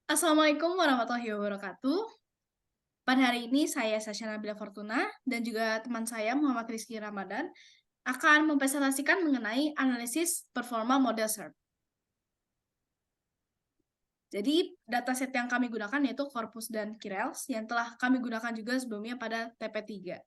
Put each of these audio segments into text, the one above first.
Assalamualaikum warahmatullahi wabarakatuh. Pada hari ini saya Sasha Nabila Fortuna dan juga teman saya Muhammad Rizky Ramadan akan mempresentasikan mengenai analisis performa model SERP. Jadi dataset yang kami gunakan yaitu Corpus dan Kirels yang telah kami gunakan juga sebelumnya pada TP3.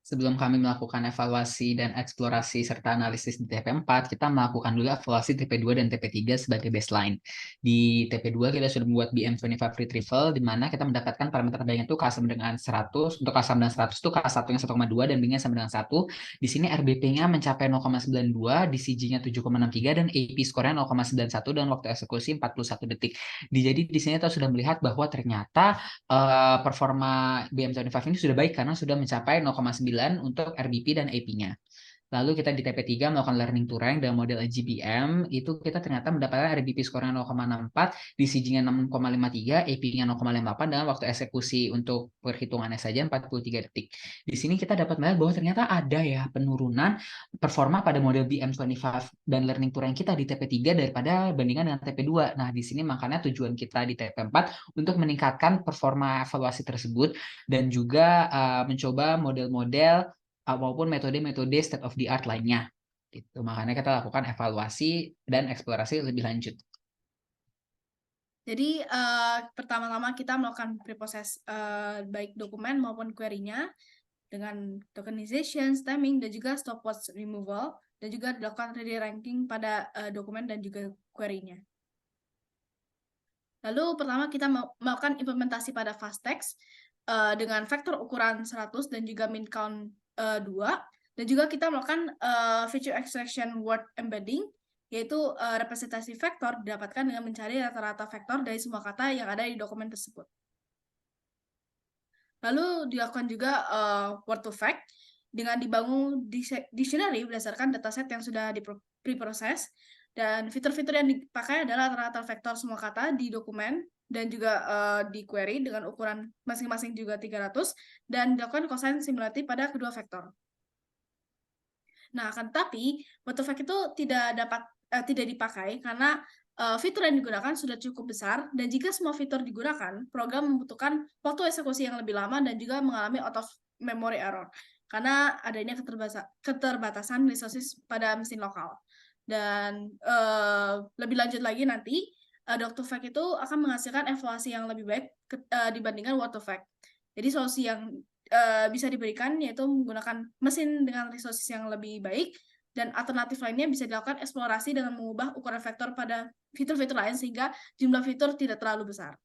Sebelum kami melakukan evaluasi dan eksplorasi serta analisis di TP4, kita melakukan dulu evaluasi TP2 dan TP3 sebagai baseline. Di TP2 kita sudah membuat BM25 retrieval, di mana kita mendapatkan parameter terbaiknya itu K sama dengan 100. Untuk K sama dengan 100 itu K1-nya 1,2 dan B-nya sama dengan 1. Di sini RBP-nya mencapai 0,92, DCG-nya 7,63, dan AP score-nya 0,91 dan waktu eksekusi 41 detik. Jadi di sini kita sudah melihat bahwa ternyata performa BM25 ini sudah baik karena sudah mencapai 0,9 untuk RBP dan AP-nya. Lalu kita di TP3 melakukan learning to rank dengan model GBM, itu kita ternyata mendapatkan RBP skornya 0,64, DCG-nya 6,53, AP-nya 0,58, dengan waktu eksekusi untuk perhitungannya saja 43 detik. Di sini kita dapat melihat bahwa ternyata ada ya penurunan performa pada model BM25 dan learning to rank kita di TP3 daripada bandingan dengan TP2. Nah, di sini makanya tujuan kita di TP4 untuk meningkatkan performa evaluasi tersebut dan juga mencoba model-model maupun metode-metode state of the art lainnya. Gitu. Makanya kita lakukan evaluasi dan eksplorasi lebih lanjut. Jadi pertama-tama kita melakukan preproses baik dokumen maupun query-nya dengan tokenization, stemming, dan juga stopwatch removal, dan juga dilakukan ready ranking pada dokumen dan juga query-nya. Lalu pertama kita melakukan implementasi pada fast text dengan vektor ukuran 100 dan juga min count 2, dan juga kita melakukan feature extraction word embedding, yaitu representasi vektor didapatkan dengan mencari rata-rata vektor dari semua kata yang ada di dokumen tersebut. Lalu dilakukan juga word to fact dengan dibangun dictionary berdasarkan dataset yang sudah diproses, dan fitur-fitur yang dipakai adalah rata-rata vektor semua kata di dokumen dan juga di query dengan ukuran masing-masing juga 300 dan dilakukan cosine similarity pada kedua vektor. Nah, akan tetapi word to fact itu tidak dipakai karena fitur yang digunakan sudah cukup besar, dan jika semua fitur digunakan, program membutuhkan waktu eksekusi yang lebih lama dan juga mengalami out of memory error karena adanya keterbatasan resources pada mesin lokal. Dan lebih lanjut lagi nanti, Doc2Fact itu akan menghasilkan evaluasi yang lebih baik dibandingkan Word2Fact. Jadi solusi yang bisa diberikan yaitu menggunakan mesin dengan resources yang lebih baik, dan alternatif lainnya bisa dilakukan eksplorasi dengan mengubah ukuran vektor pada fitur-fitur lain sehingga jumlah fitur tidak terlalu besar.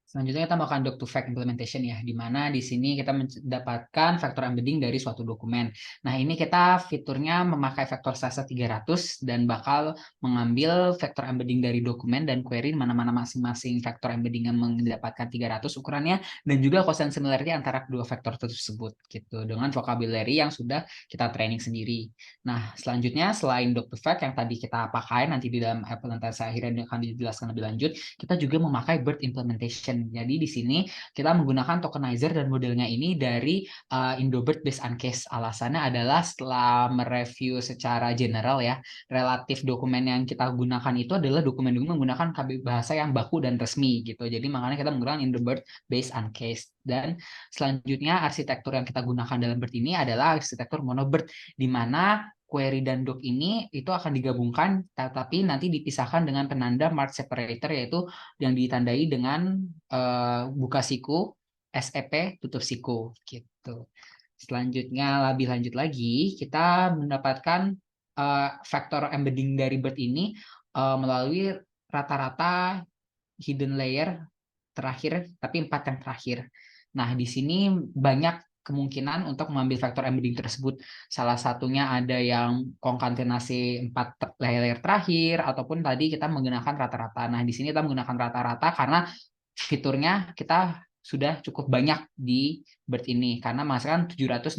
Selanjutnya kita melakukan doc2fact implementation ya, di mana di sini kita mendapatkan vektor embedding dari suatu dokumen. Nah, ini kita fiturnya memakai vektor size 300 dan bakal mengambil vektor embedding dari dokumen dan query mana-mana masing-masing vektor embedding yang mendapatkan 300 ukurannya, dan juga cosine similarity antara kedua vektor tersebut gitu dengan vocabulary yang sudah kita training sendiri. Nah, selanjutnya selain doc2fact yang tadi kita pakai nanti di dalam implementasi akhirnya akan dijelaskan lebih lanjut, kita juga memakai BERT implementation. Jadi di sini kita menggunakan tokenizer dan modelnya ini dari Indobert based on case. Alasannya adalah setelah mereview secara general ya, relatif dokumen yang kita gunakan itu adalah dokumen-dokumen menggunakan bahasa yang baku dan resmi gitu. Jadi makanya kita menggunakan Indobert based on case. Dan selanjutnya arsitektur yang kita gunakan dalam BERT ini adalah arsitektur monobert, di mana query dan doc ini itu akan digabungkan, tetapi nanti dipisahkan dengan penanda mark separator, yaitu yang ditandai dengan buka siku, SEP, tutup siku gitu. Selanjutnya lebih lanjut lagi, kita mendapatkan vektor embedding dari BERT ini melalui rata-rata hidden layer terakhir, tapi 4 yang terakhir. Nah, di sini banyak kemungkinan untuk mengambil vektor embedding tersebut. Salah satunya ada yang konkatenasi 4 layer terakhir, ataupun tadi kita menggunakan rata-rata. Nah, di sini kita menggunakan rata-rata karena fiturnya kita sudah cukup banyak di BERT ini karena menghasilkan 768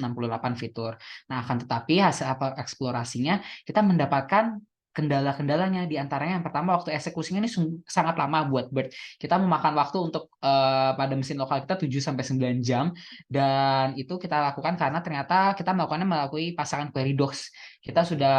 fitur. Nah, akan tetapi hasil eksplorasinya kita mendapatkan kendala-kendalanya, di antaranya yang pertama waktu eksekusinya ini sangat lama buat BERT. Kita memakan waktu untuk pada mesin lokal kita 7 sampai 9 jam, dan itu kita lakukan karena ternyata kita melakukannya melalui pasangan query docs. kita sudah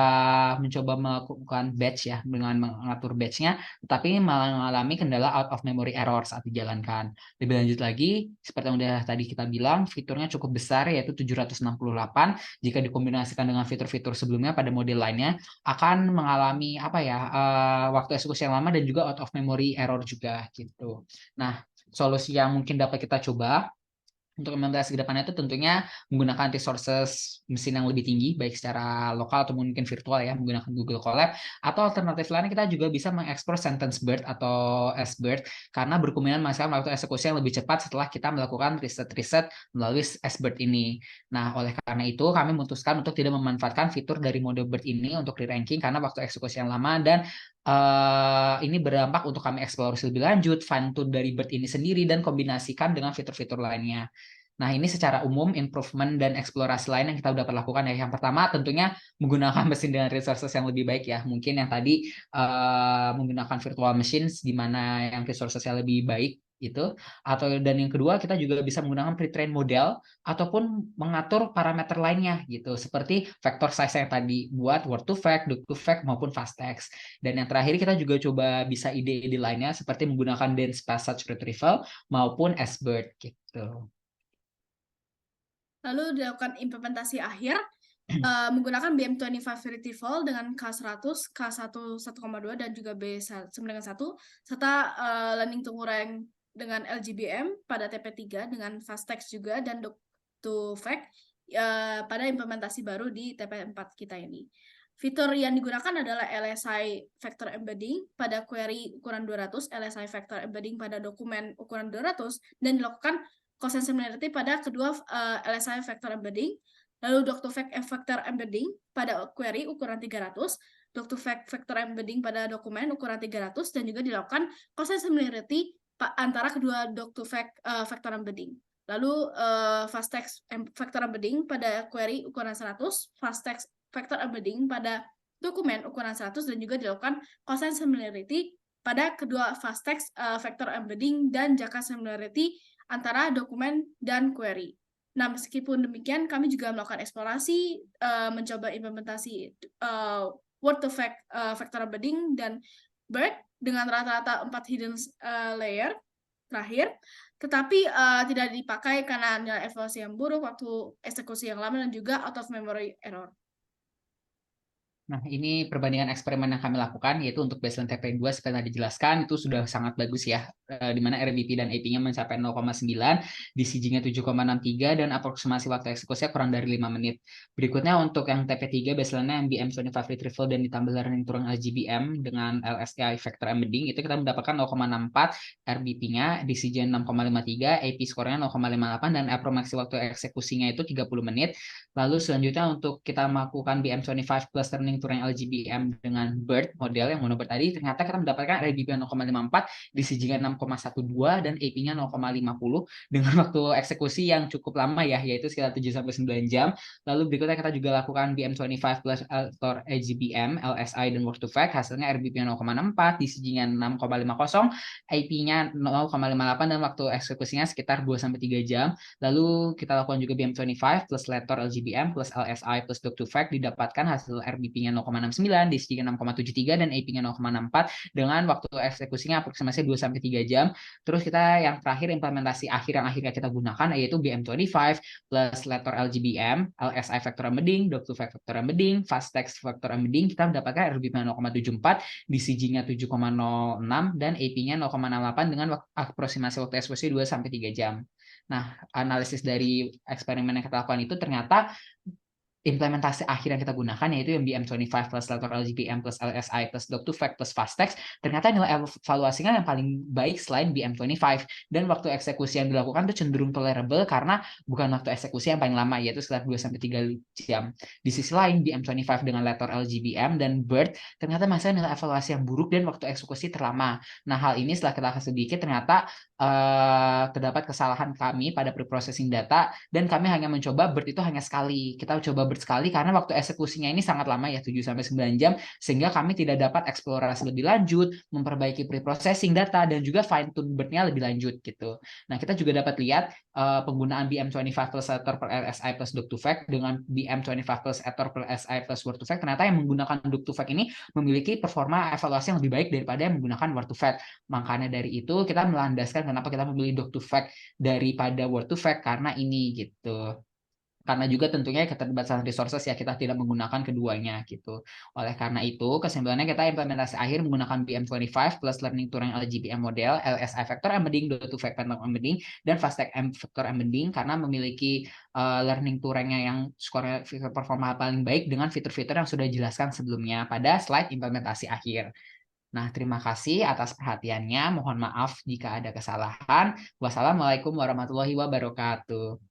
mencoba melakukan batch ya, dengan mengatur batch-nya, tetapi mengalami kendala out of memory error saat dijalankan. Lebih lanjut lagi, seperti yang udah tadi kita bilang, fiturnya cukup besar yaitu 768. Jika dikombinasikan dengan fitur-fitur sebelumnya pada model lainnya, akan mengalami waktu eksekusi yang lama dan juga out of memory error juga gitu. Nah, solusi yang mungkin dapat kita coba untuk implementasi ke depannya itu tentunya menggunakan resources mesin yang lebih tinggi, baik secara lokal atau mungkin virtual ya, menggunakan Google Colab. Atau alternatif lainnya kita juga bisa mengekspor sentence bird atau SBird, karena berkemungkinan menghasilkan waktu eksekusi yang lebih cepat setelah kita melakukan riset-riset melalui SBird ini. Nah, oleh karena itu kami memutuskan untuk tidak memanfaatkan fitur dari mode bird ini untuk di-ranking karena waktu eksekusi yang lama, dan ini berdampak untuk kami eksplorasi lebih lanjut, fine tune dari bird ini sendiri, dan kombinasikan dengan fitur-fitur lainnya. Nah, ini secara umum improvement dan eksplorasi lain yang kita dapat lakukan ya. Yang pertama tentunya menggunakan mesin dengan resources yang lebih baik ya. Mungkin yang tadi menggunakan virtual machines di mana yang resources-nya lebih baik itu, dan yang kedua kita juga bisa menggunakan pre-train model ataupun mengatur parameter lainnya gitu, seperti vector size yang tadi buat word to fact, doc to fact maupun fast text. Dan yang terakhir kita juga coba bisa ide-ide lainnya seperti menggunakan dense passage retrieval maupun SBird gitu. Lalu dilakukan implementasi akhir menggunakan BM25 Retrieval dengan K100, K1 1,2 dan juga B9,1 serta learning to rank dengan LGBM pada TP3 dengan fast text juga dan doc to fact pada implementasi baru di TP4 kita ini. Fitur yang digunakan adalah LSI Vector Embedding pada query ukuran 200, LSI Vector Embedding pada dokumen ukuran 200, dan dilakukan consent similarity pada kedua LSI Vector Embedding. Lalu doc2fact vector embedding pada query ukuran 300, doc2fact vector embedding pada dokumen ukuran 300, dan juga dilakukan consent similarity antara kedua doc2fact vector embedding. Lalu fast text vector embedding pada query ukuran 100, fast text vector embedding pada dokumen ukuran 100, dan juga dilakukan consent similarity pada kedua fast text vector embedding dan jaka similarity antara dokumen dan query. Nah, meskipun demikian, kami juga melakukan eksplorasi, mencoba implementasi word to fact vector embedding dan BERT dengan rata-rata 4 hidden layer terakhir, tetapi tidak dipakai karena nilai evaluasi yang buruk, waktu eksekusi yang lama, dan juga out of memory error. Nah, ini perbandingan eksperimen yang kami lakukan, yaitu untuk baseline TP2 seperti yang dijelaskan, itu sudah sangat bagus ya, di mana RBP dan AP-nya mencapai 0,9, DCG-nya 7,63, dan aproksimasi waktu eksekusinya kurang dari 5 menit. Berikutnya untuk yang TP3, baseline-nya yang BM25 Retrieval dan ditambah learning turun LGBM dengan LSI Vector Embedding, itu kita mendapatkan 0,64, RBP-nya, DCG 6,53, AP skornya 0,58, dan aproksi waktu eksekusinya itu 30 menit. Lalu selanjutnya untuk kita melakukan BM25 plus learning turun LGBM dengan BERT model yang monobird tadi, ternyata kita mendapatkan RGB 0,54, DCG 6,12, dan AP-nya 0,50 dengan waktu eksekusi yang cukup lama ya, yaitu sekitar 7-9 jam. Lalu berikutnya kita juga lakukan BM25 plus LGBM, LSI, dan word to fact, hasilnya RGB 0,64, DCG-nya 6,50, AP-nya 0,58, dan waktu eksekusinya sekitar 2-3 jam. Lalu kita lakukan juga BM25 plus letter LGBM plus LSI plus doc to fact, didapatkan hasil RBP-nya 0,69, DCG 6,73, dan AP-nya 0,64 dengan waktu eksekusinya aproksimasi 2-3 jam. Terus kita yang terakhir implementasi akhir yang akhirnya kita gunakan yaitu BM25 plus letter LGBM, LSI vector embedding, doc to fact vector embedding, fast text vector embedding, kita mendapatkan RBP-nya 0,74, DCG-nya 7,06, dan AP-nya 0,68 dengan aproksimasi waktu eksekusi 2-3 jam. Nah, analisis dari eksperimen yang kita lakukan itu ternyata implementasi akhir yang kita gunakan yaitu yang BM25 plus letter LGBM plus LSI plus doc to fact plus fast text, ternyata nilai evaluasinya yang paling baik selain BM25, dan waktu eksekusi yang dilakukan itu cenderung tolerable karena bukan waktu eksekusi yang paling lama yaitu sekitar 2-3 jam. Di sisi lain BM25 dengan letter LGBM dan BERT ternyata masih nilai evaluasi yang buruk dan waktu eksekusi terlama. Nah, hal ini setelah kita kasih sedikit ternyata terdapat kesalahan kami pada preprocessing data, dan kami hanya mencoba BERT itu hanya sekali. Kita coba BERT ribet sekali karena waktu eksekusinya ini sangat lama ya, 7-9 jam, sehingga kami tidak dapat eksplorasi lebih lanjut, memperbaiki pre-processing data, dan juga fine-tune BERT-nya lebih lanjut gitu. Nah, kita juga dapat lihat penggunaan BM25 plus Editor per LSI plus Doc2Fact dengan BM25 plus Editor per LSI plus Word2Fact, ternyata yang menggunakan Doc2Fact ini memiliki performa evaluasi yang lebih baik daripada yang menggunakan Word2Fact. Makanya dari itu kita melandaskan kenapa kita memilih Doc2Fact daripada Word2Fact karena ini gitu. Karena juga tentunya keterbatasan resources ya, kita tidak menggunakan keduanya gitu. Oleh karena itu, kesimpulannya kita implementasi akhir menggunakan BM25 plus Learning to Rank LGPM model, LSI Vector Embedding, Doc2Fact Phantom Embedding, dan Fastech M Vector Embedding karena memiliki Learning to Rank-nya yang skor performa paling baik dengan fitur-fitur yang sudah dijelaskan sebelumnya pada slide implementasi akhir. Nah, terima kasih atas perhatiannya. Mohon maaf jika ada kesalahan. Wassalamualaikum warahmatullahi wabarakatuh.